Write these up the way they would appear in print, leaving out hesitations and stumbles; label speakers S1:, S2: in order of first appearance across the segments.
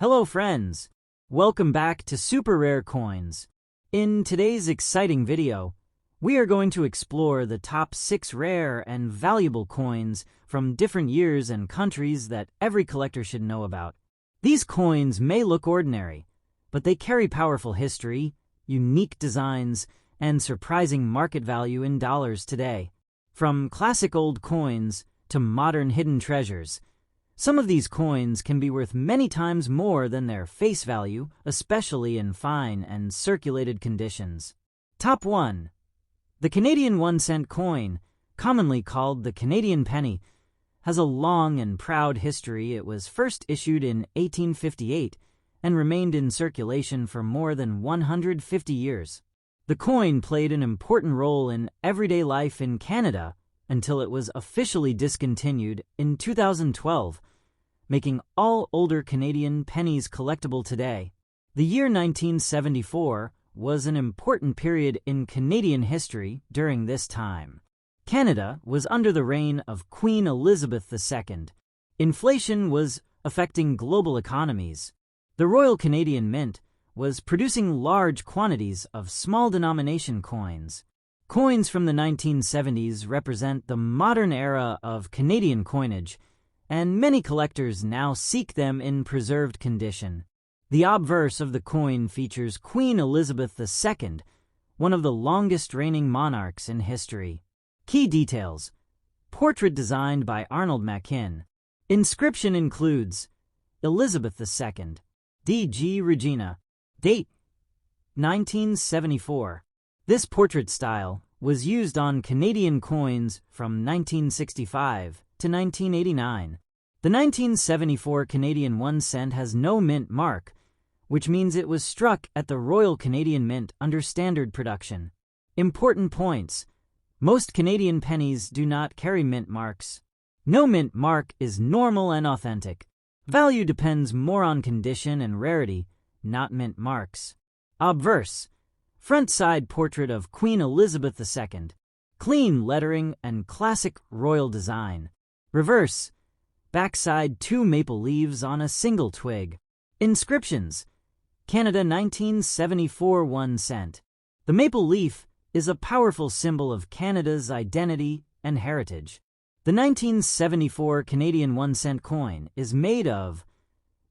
S1: Hello friends! Welcome back to Super Rare Coins. In today's exciting video, we are going to explore the top 6 rare and valuable coins from different years and countries that every collector should know about. These coins may look ordinary, but they carry powerful history, unique designs, and surprising market value in dollars today. From classic old coins to modern hidden treasures, some of these coins can be worth many times more than their face value, especially in fine and circulated conditions. Top 1. The Canadian 1-cent coin, commonly called the Canadian penny, has a long and proud history. It was first issued in 1858 and remained in circulation for more than 150 years. The coin played an important role in everyday life in Canada until it was officially discontinued in 2012, making all older Canadian pennies collectible today. The year 1974 was an important period in Canadian history during this time. Canada was under the reign of Queen Elizabeth II. Inflation was affecting global economies. The Royal Canadian Mint was producing large quantities of small denomination coins. Coins from the 1970s represent the modern era of Canadian coinage, and many collectors now seek them in preserved condition. The obverse of the coin features Queen Elizabeth II, one of the longest reigning monarchs in history. Key details: portrait designed by Arnold Mackin. Inscription includes Elizabeth II, D.G. Regina. Date: 1974. This portrait style was used on Canadian coins from 1965 to 1989. The 1974 Canadian 1 cent has no mint mark, which means it was struck at the Royal Canadian Mint under standard production. Important points: most Canadian pennies do not carry mint marks. No mint mark is normal and authentic. Value depends more on condition and rarity, not mint marks. Obverse: front side portrait of Queen Elizabeth II. Clean lettering and classic royal design. Reverse: backside 2 maple leaves on a single twig. Inscriptions: Canada 1974 1 cent. The maple leaf is a powerful symbol of Canada's identity and heritage. The 1974 Canadian 1 cent coin is made of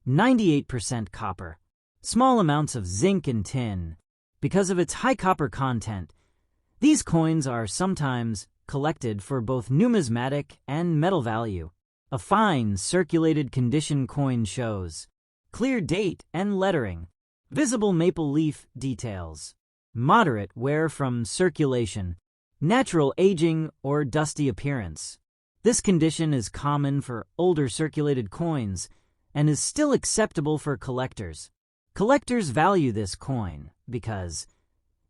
S1: 98% copper, small amounts of zinc and tin. Because of its high copper content, these coins are sometimes collected for both numismatic and metal value. A fine, circulated condition coin shows clear date and lettering, visible maple leaf details, moderate wear from circulation, natural aging or dusty appearance. This condition is common for older circulated coins and is still acceptable for collectors. Collectors value this coin because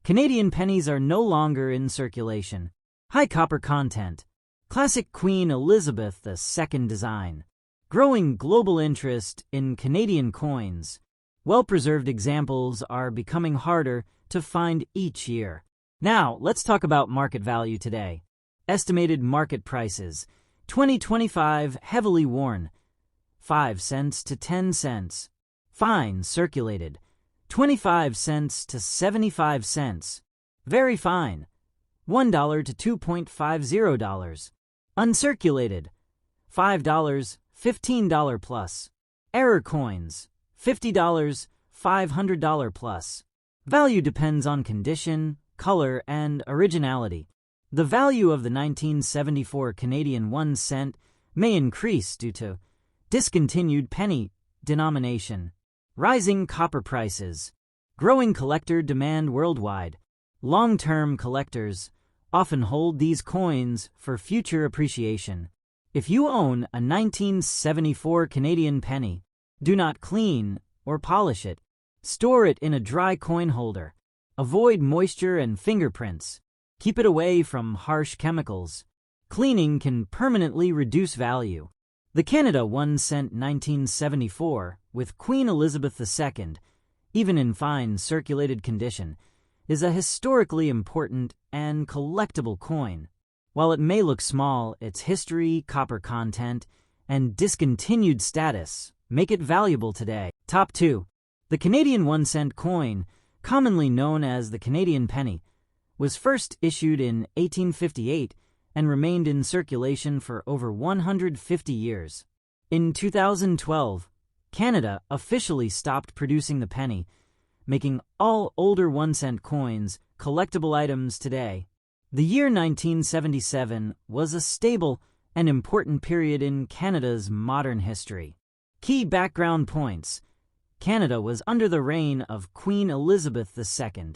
S1: Canadian pennies are no longer in circulation. High copper content, classic Queen Elizabeth II design, growing global interest in Canadian coins. Well-preserved examples are becoming harder to find each year. Now, let's talk about market value today. Estimated market prices: 2025 heavily worn, 5 cents to 10 cents. Fine circulated, 25 cents to 75 cents. Very fine, $1 to $2.50. Uncirculated, $5, $15 plus. Error coins, $50, $500 plus. Value depends on condition, color, and originality. The value of the 1974 Canadian 1 cent may increase due to discontinued penny denomination, rising copper prices, growing collector demand worldwide. Long-term collectors often hold these coins for future appreciation. If you own a 1974 Canadian penny, do not clean or polish it. Store it in a dry coin holder. Avoid moisture and fingerprints. Keep it away from harsh chemicals. Cleaning can permanently reduce value. The Canada 1 cent 1974 with Queen Elizabeth II, even in fine circulated condition, is a historically important and collectible coin. While it may look small, its history, copper content, and discontinued status make it valuable today. Top 2. The Canadian 1-cent coin, commonly known as the Canadian penny, was first issued in 1858 and remained in circulation for over 150 years. In 2012, Canada officially stopped producing the penny, making all older 1-cent coins collectible items today. The year 1977 was a stable and important period in Canada's modern history. Key background points. Canada was under the reign of Queen Elizabeth II.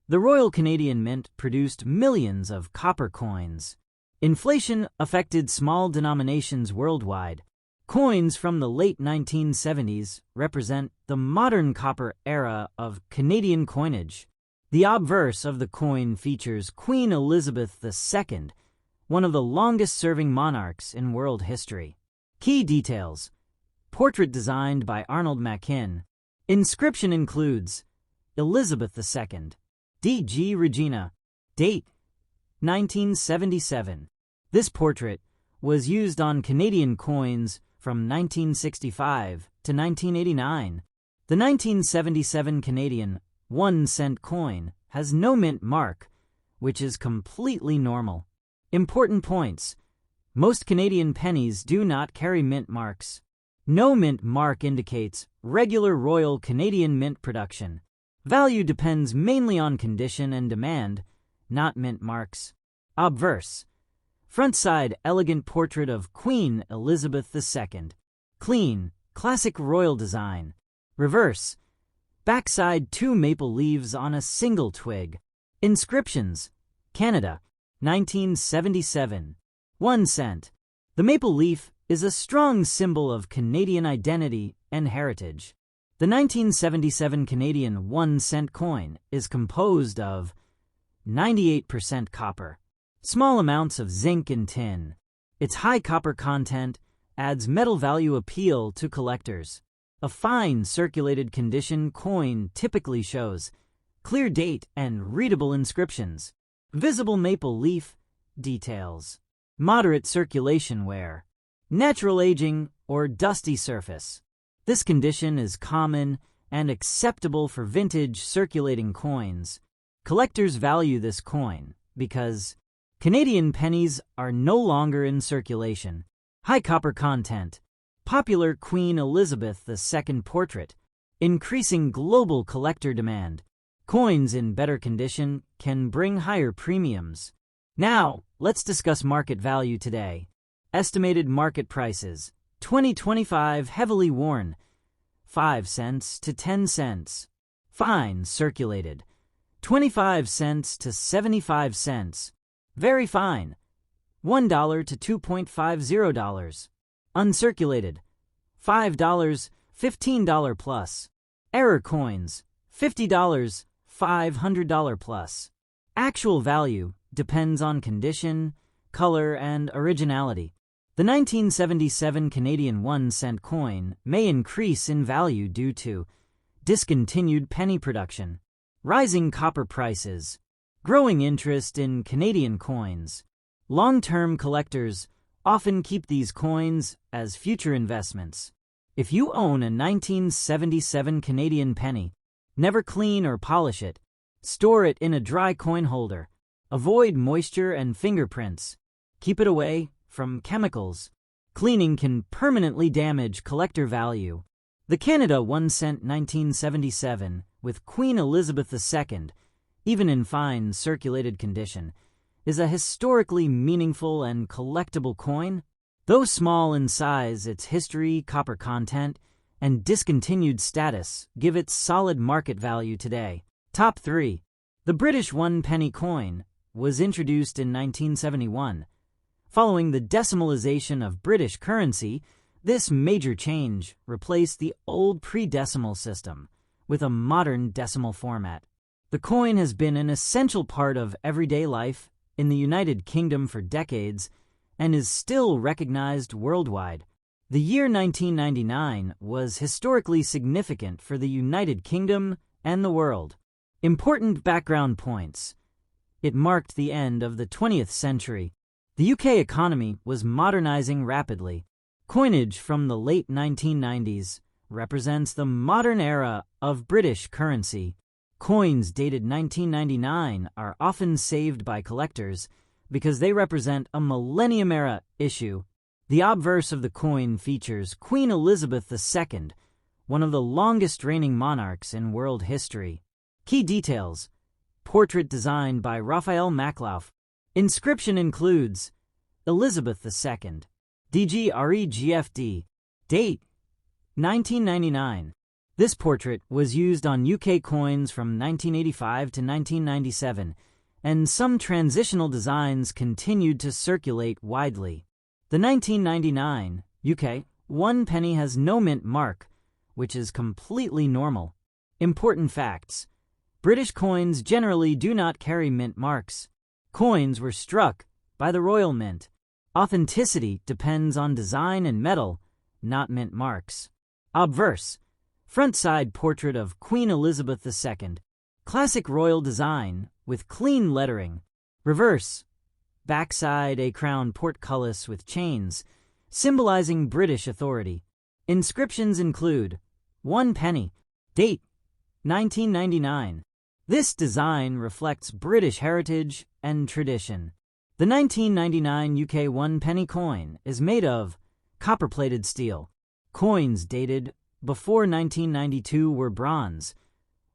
S1: The Royal Canadian Mint produced millions of copper coins. Inflation affected small denominations worldwide. Coins from the late 1970s represent the modern copper era of Canadian coinage. The obverse of the coin features Queen Elizabeth II, one of the longest-serving monarchs in world history. Key details. Portrait designed by Arnold Mackin. Inscription includes Elizabeth II, D.G. Regina. Date 1977. This portrait was used on Canadian coins from 1965 to 1989. The 1977 Canadian 1-cent coin has no mint mark, which is completely normal. Important points. Most Canadian pennies do not carry mint marks. No mint mark indicates regular Royal Canadian Mint production. Value depends mainly on condition and demand, not mint marks. Obverse. Front side elegant portrait of Queen Elizabeth II. Clean, classic royal design. Reverse. Backside 2 maple leaves on a single twig. Inscriptions. Canada, 1977. 1 cent. The maple leaf is a strong symbol of Canadian identity and heritage. The 1977 Canadian 1-cent coin is composed of 98% copper, small amounts of zinc and tin. Its high copper content adds metal value appeal to collectors. A fine circulated condition coin typically shows clear date and readable inscriptions. Visible maple leaf details. Moderate circulation wear. Natural aging or dusty surface. This condition is common and acceptable for vintage circulating coins. Collectors value this coin because Canadian pennies are no longer in circulation. High copper content. Popular Queen Elizabeth II portrait. Increasing global collector demand. Coins in better condition can bring higher premiums. Now, let's discuss market value today. Estimated market prices. 2025 heavily worn, 5 cents to 10 cents. Fine circulated, 25 cents to 75 cents. Very fine, $1 to $2.50. Uncirculated, $5, $15 plus. Error coins, $50, $500 plus. Actual value depends on condition, color, and originality. The 1977 Canadian 1-cent coin may increase in value due to discontinued penny production, rising copper prices, growing interest in Canadian coins. Long-term collectors often keep these coins as future investments. If you own a 1977 Canadian penny, never clean or polish it. Store it in a dry coin holder. Avoid moisture and fingerprints. Keep it away from chemicals. Cleaning can permanently damage collector value. The Canada 1 cent 1977 with Queen Elizabeth II, even in fine circulated condition, is a historically meaningful and collectible coin. Though small in size, its history, copper content, and discontinued status give it solid market value today. Top 3. The British 1 penny coin was introduced in 1971. Following the decimalization of British currency, this major change replaced the old pre-decimal system with a modern decimal format. The coin has been an essential part of everyday life in the United Kingdom for decades and is still recognized worldwide. The year 1999 was historically significant for the United Kingdom and the world. Important background points. It marked the end of the 20th century. The UK economy was modernizing rapidly. Coinage from the late 1990s represents the modern era of British currency. Coins dated 1999 are often saved by collectors because they represent a millennium-era issue. The obverse of the coin features Queen Elizabeth II, one of the longest-reigning monarchs in world history. Key details: portrait designed by Raphael Maklauf. Inscription includes Elizabeth II, DGREGFD. Date: 1999. This portrait was used on UK coins from 1985 to 1997, and some transitional designs continued to circulate widely. The 1999 UK 1 penny has no mint mark, which is completely normal. Important facts: British coins generally do not carry mint marks. Coins were struck by the Royal Mint. Authenticity depends on design and metal, not mint marks. Obverse: front side portrait of Queen Elizabeth II. Classic royal design with clean lettering. Reverse: backside a crown portcullis with chains, symbolizing British authority. Inscriptions include 1 penny. Date: 1999. This design reflects British heritage and tradition. The 1999 UK 1 penny coin is made of copper-plated steel. Coins dated before 1992 were bronze,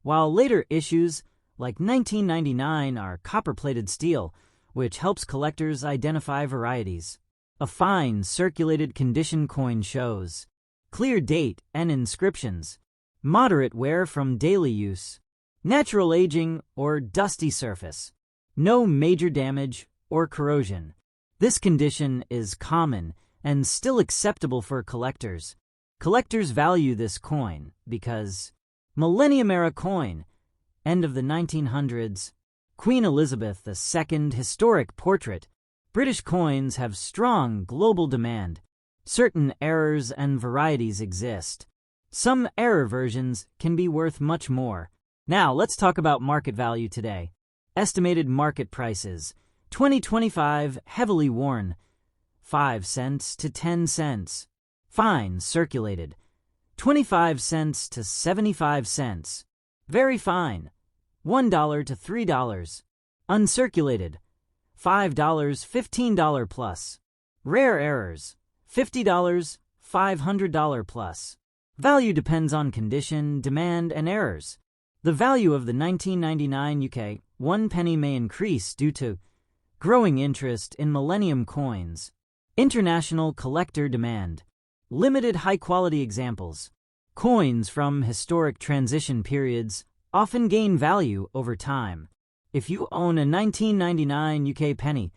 S1: while later issues like 1999 are copper-plated steel, which helps collectors identify varieties. A fine circulated condition coin shows clear date and inscriptions, moderate wear from daily use, natural aging or dusty surface, no major damage or corrosion. This condition is common and still acceptable for collectors. Collectors value this coin because Millennium-era coin, end of the 1900s, Queen Elizabeth II historic portrait. British coins have strong global demand. Certain errors and varieties exist. Some error versions can be worth much more. Now, let's talk about market value today. Estimated market prices. 2025 heavily worn, 5 cents to 10 cents. Fine circulated, 25 cents to 75 cents. Very fine, $1 to $3. Uncirculated, $5, $15 plus. Rare errors, $50, $500 plus. Value depends on condition, demand, and errors. The value of the 1999 UK 1 penny may increase due to growing interest in millennium coins, international collector demand, limited high-quality examples. Coins from historic transition periods often gain value over time. If you own a 1999 UK penny,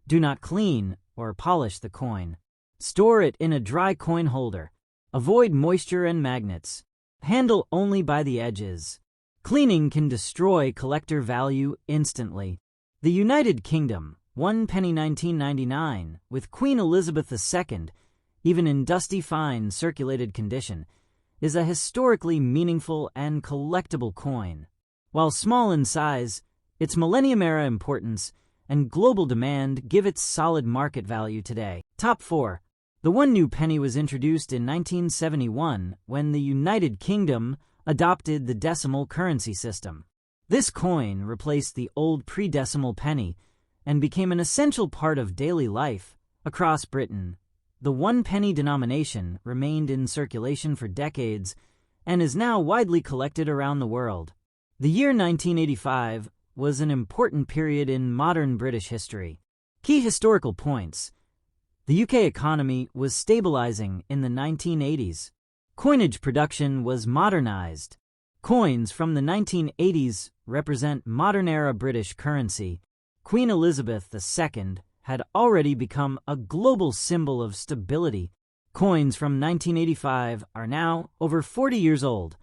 S1: do not clean or polish the coin. Store it in a dry coin holder. Avoid moisture and magnets. Handle only by the edges. Cleaning can destroy collector value instantly. The United Kingdom, 1 penny 1999, with Queen Elizabeth II, even in dusty fine circulated condition, is a historically meaningful and collectible coin. While small in size, its millennium-era importance and global demand give it solid market value today. Top 4. The 1 new penny was introduced in 1971 when the United Kingdom adopted the decimal currency system. This coin replaced the old pre-decimal penny and became an essential part of daily life across Britain. The 1 penny denomination remained in circulation for decades and is now widely collected around the world. The year 1985 was an important period in modern British history. Key historical points. The UK economy was stabilizing in the 1980s. Coinage production was modernized. Coins from the 1980s represent modern-era British currency. Queen Elizabeth II had already become a global symbol of stability. Coins from 1985 are now over 40 years old,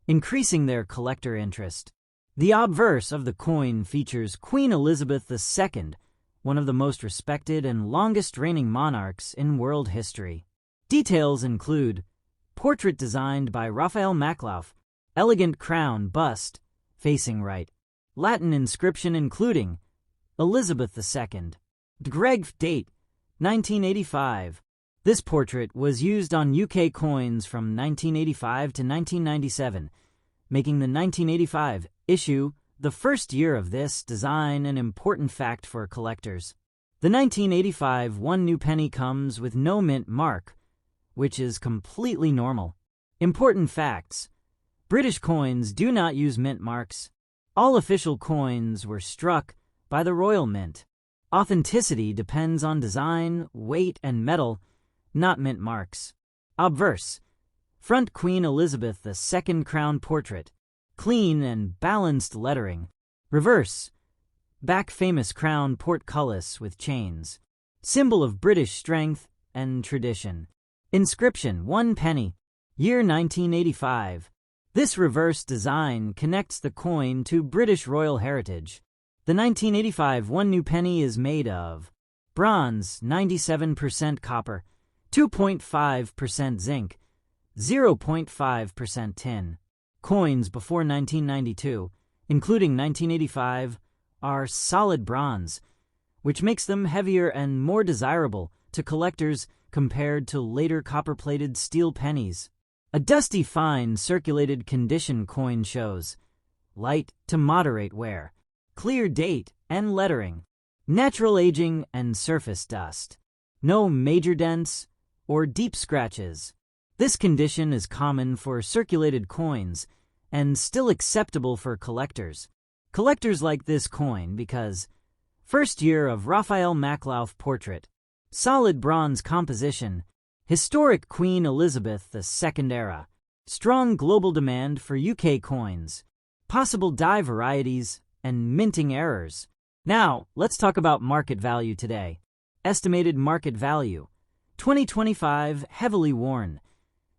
S1: increasing their collector interest. The obverse of the coin features Queen Elizabeth II, one of the most respected and longest-reigning monarchs in world history. Details include portrait designed by Raphael Maklauf, elegant crown bust, facing right, Latin inscription including Elizabeth II. Greg date 1985. This portrait was used on UK coins from 1985 to 1997, making the 1985 issue the first year of this design an important fact for collectors. The 1985 one new penny comes with no mint mark, which is completely normal. Important facts: British coins do not use mint marks. All official coins were struck by the Royal Mint. Authenticity depends on design, weight, and metal, not mint marks. Obverse: front Queen Elizabeth II crown portrait, clean and balanced lettering. Reverse: back famous crown portcullis with chains, symbol of British strength and tradition. Inscription: 1 penny, year 1985. This reverse design connects the coin to British royal heritage. The 1985 one new penny is made of bronze, 97% copper, 2.5% zinc, 0.5% tin. Coins before 1992, including 1985, are solid bronze, which makes them heavier and more desirable to collectors compared to later copper-plated steel pennies. A dusty fine circulated condition coin shows light to moderate wear, clear date and lettering, natural aging and surface dust, no major dents or deep scratches. This condition is common for circulated coins and still acceptable for collectors. Collectors like this coin because first year of Raphael Maklauf portrait, solid bronze composition, historic Queen Elizabeth II era, strong global demand for UK coins, possible die varieties, and minting errors. Now, let's talk about market value today. Estimated market value: 2025 heavily worn,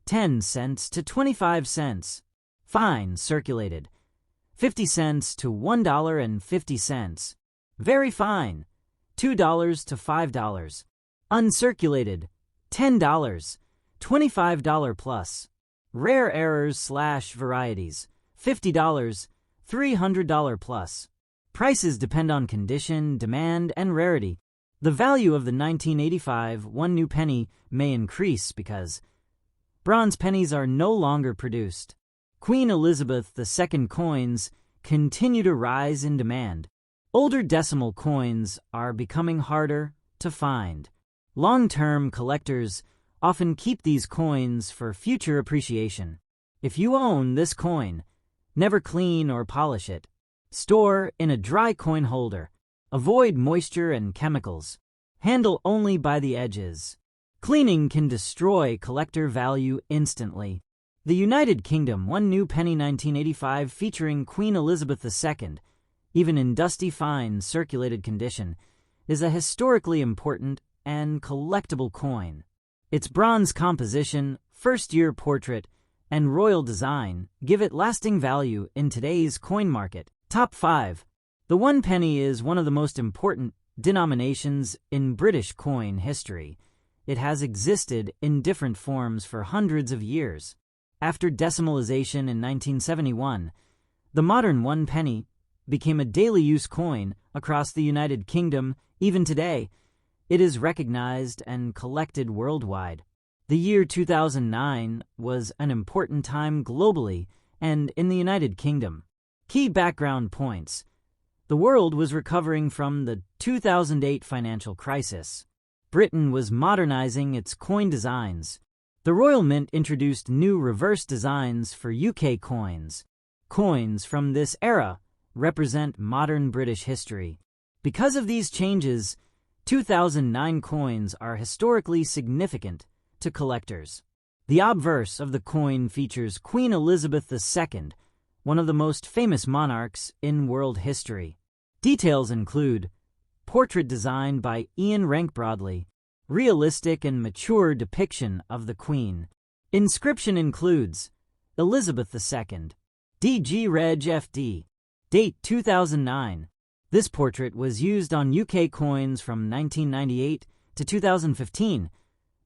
S1: 10 cents to 25 cents. Fine circulated, 50 cents to $1.50. Very fine, $2 to $5. Uncirculated, $10, $25 plus. Rare errors / varieties, $50, $300 plus. Prices depend on condition, demand, and rarity. The value of the 1985 one new penny may increase because bronze pennies are no longer produced. Queen Elizabeth II coins continue to rise in demand. Older decimal coins are becoming harder to find. Long-term collectors often keep these coins for future appreciation. If you own this coin, never clean or polish it. Store in a dry coin holder. Avoid moisture and chemicals. Handle only by the edges. Cleaning can destroy collector value instantly. The United Kingdom one new penny 1985 featuring Queen Elizabeth II, even in dusty fine circulated condition, is a historically important and collectible coin. Its bronze composition, first-year portrait, and royal design give it lasting value in today's coin market. Top 5. The 1 penny is one of the most important denominations in British coin history. It has existed in different forms for hundreds of years. After decimalization in 1971, the modern 1 penny became a daily use coin across the United Kingdom. Even today, it is recognized and collected worldwide. The year 2009 was an important time globally and in the United Kingdom. Key background points: the world was recovering from the 2008 financial crisis. Britain was modernizing its coin designs. The Royal Mint introduced new reverse designs for UK coins. Coins from this era represent modern British history. Because of these changes, 2009 coins are historically significant to collectors. The obverse of the coin features Queen Elizabeth II, one of the most famous monarchs in world history. Details include portrait designed by Ian Rank Broadley, realistic and mature depiction of the Queen. Inscription includes Elizabeth II, DG Reg FD, date 2009. This portrait was used on UK coins from 1998 to 2015,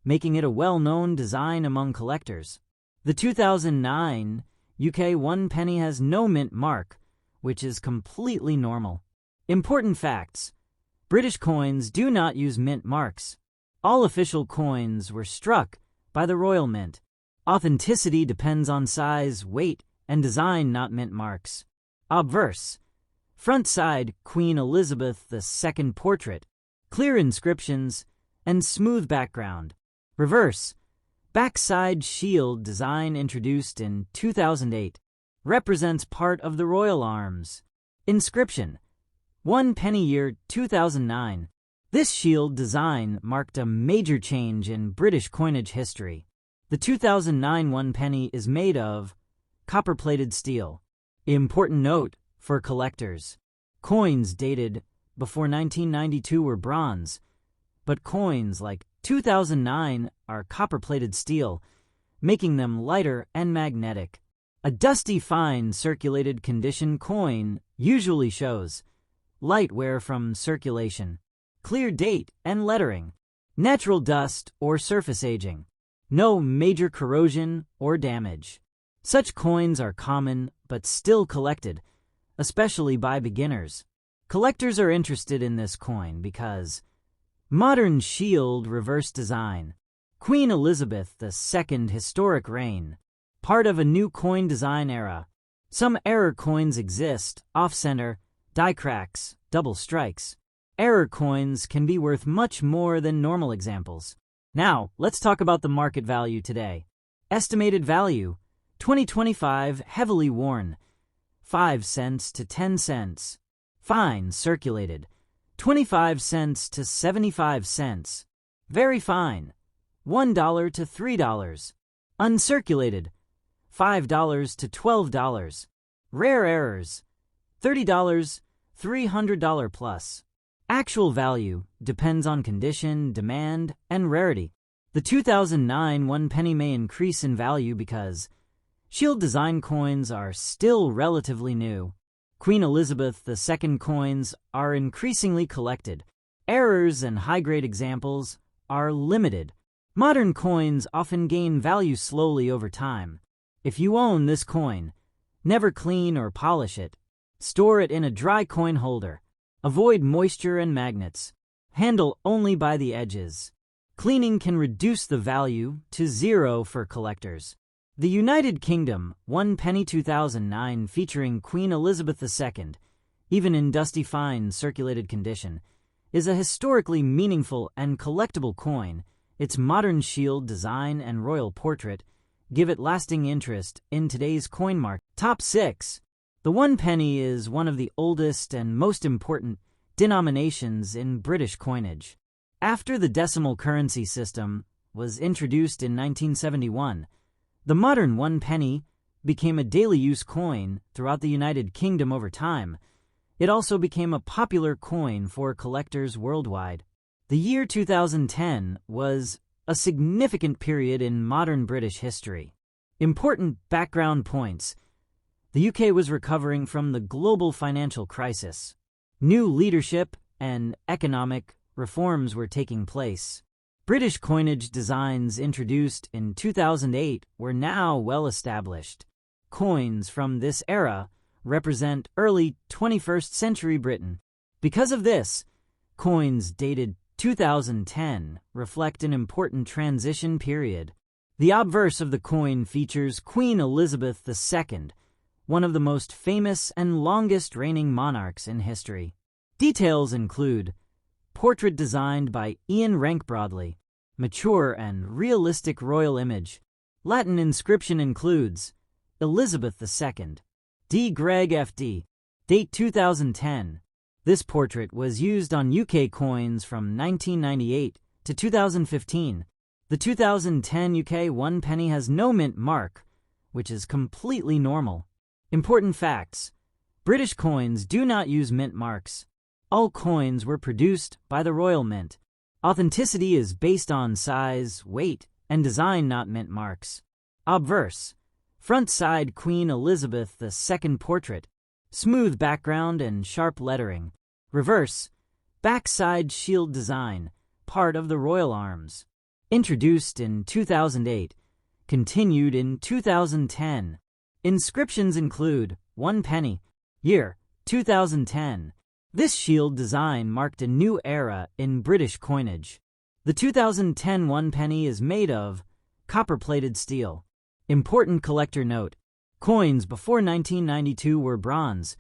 S1: making it a well-known design among collectors. The 2009 UK 1 penny has no mint mark, which is completely normal. Important facts: British coins do not use mint marks. All official coins were struck by the Royal Mint. Authenticity depends on size, weight, and design, not mint marks. Obverse. Front side, Queen Elizabeth II portrait, clear inscriptions, and smooth background. Reverse. Backside shield design introduced in 2008. Represents part of the royal arms. Inscription. 1 penny year 2009. This shield design marked a major change in British coinage history. The 2009 1 penny is made of copper-plated steel. Important note for collectors. Coins dated before 1992 were bronze, but coins like 2009 are copper-plated steel, making them lighter and magnetic. A dusty fine circulated condition coin usually shows light wear from circulation, clear date and lettering, natural dust or surface aging, no major corrosion or damage. Such coins are common but still collected, especially by beginners. Collectors are interested in this coin because modern shield reverse design, Queen Elizabeth II historic reign, part of a new coin design era. Some error coins exist, off-center, die cracks, double strikes. Error coins can be worth much more than normal examples. Now, let's talk about the market value today. Estimated value, 2025 heavily worn, 5 cents to 10 cents. Fine circulated, 25 cents to 75 cents. Very fine, $1 to $3. Uncirculated, $5 to $12. Rare errors, $30, $300 plus. Actual value depends on condition, demand, and rarity. The 2009 1 penny may increase in value because shield design coins are still relatively new. Queen Elizabeth II coins are increasingly collected. Errors and high-grade examples are limited. Modern coins often gain value slowly over time. If you own this coin, never clean or polish it. Store it in a dry coin holder. Avoid moisture and magnets. Handle only by the edges. Cleaning can reduce the value to zero for collectors. The United Kingdom 1 penny 2009 featuring Queen Elizabeth II, even in dusty fine circulated condition, is a historically meaningful and collectible coin. Its modern shield design and royal portrait give it lasting interest in today's coin market. Top 6. The 1 penny is one of the oldest and most important denominations in British coinage. After the decimal currency system was introduced in 1971, the modern 1 penny became a daily use coin throughout the United Kingdom over time. It also became a popular coin for collectors worldwide. The year 2010 was a significant period in modern British history. Important background points. The UK was recovering from the global financial crisis. New leadership and economic reforms were taking place. British coinage designs introduced in 2008 were now well established. Coins from this era represent early 21st century Britain. Because of this, coins dated 2010 reflect an important transition period. The obverse of the coin features Queen Elizabeth II, one of the most famous and longest reigning monarchs in history. Details include portrait designed by Ian Rank Broadley, mature and realistic royal image. Latin inscription includes Elizabeth II, D. Greg FD, date 2010. This portrait was used on UK coins from 1998 to 2015. The 2010 UK 1 penny has no mint mark, which is completely normal. Important facts. British coins do not use mint marks. All coins were produced by the Royal Mint. Authenticity is based on size, weight, and design, not mint marks. Obverse. Front side Queen Elizabeth II portrait. Smooth background and sharp lettering. Reverse. Backside shield design, part of the royal arms. Introduced in 2008. Continued in 2010. Inscriptions include 1 penny, year 2010. This shield design marked a new era in British coinage. The 2010 1 penny is made of copper-plated steel. Important collector note: coins before 1992 were bronze,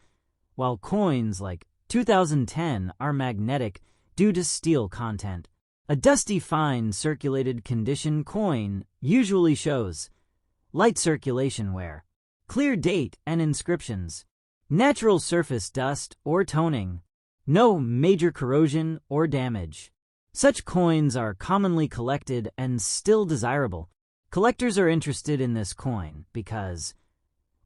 S1: while coins like 2010 are magnetic due to steel content. A dusty, fine circulated condition coin usually shows light circulation wear, clear date and inscriptions, natural surface dust or toning, no major corrosion or damage. Such coins are commonly collected and still desirable. Collectors are interested in this coin because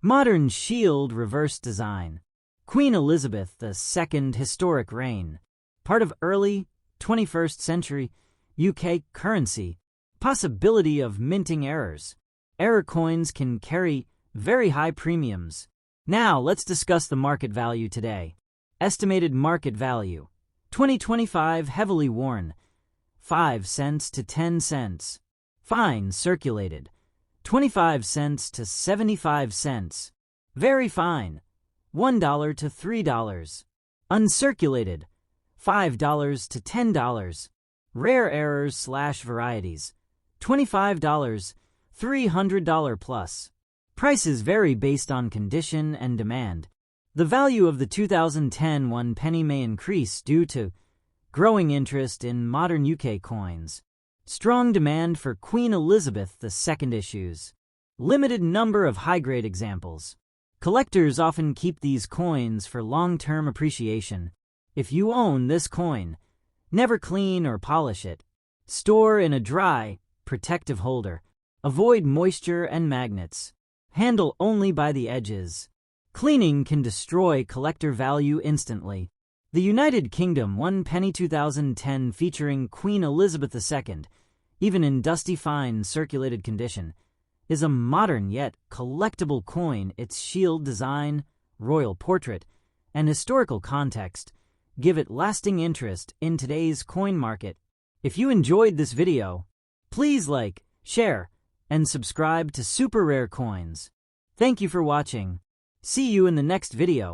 S1: modern shield reverse design, Queen Elizabeth II historic reign, part of early 21st century UK currency, possibility of minting errors. Error coins can carry very high premiums. Now let's discuss the market value today. Estimated market value: 2025 heavily worn, 5 cents to 10 cents. Fine circulated, 25 cents to 75 cents. Very fine, $1 to $3. Uncirculated, $5 to $10. Rare errors / varieties, $25, $300 plus. Prices vary based on condition and demand. The value of the 2010 1 penny may increase due to growing interest in modern UK coins, strong demand for Queen Elizabeth II issues, limited number of high-grade examples. Collectors often keep these coins for long-term appreciation. If you own this coin, never clean or polish it. Store in a dry, protective holder. Avoid moisture and magnets. Handle only by the edges. Cleaning can destroy collector value instantly. The United Kingdom 1 penny 2010 featuring Queen Elizabeth II, even in dusty fine circulated condition, is a modern yet collectible coin. Its shield design, royal portrait, and historical context give it lasting interest in today's coin market. If you enjoyed this video, please like, share, and subscribe to Super Rare Coins. Thank you for watching. See you in the next video.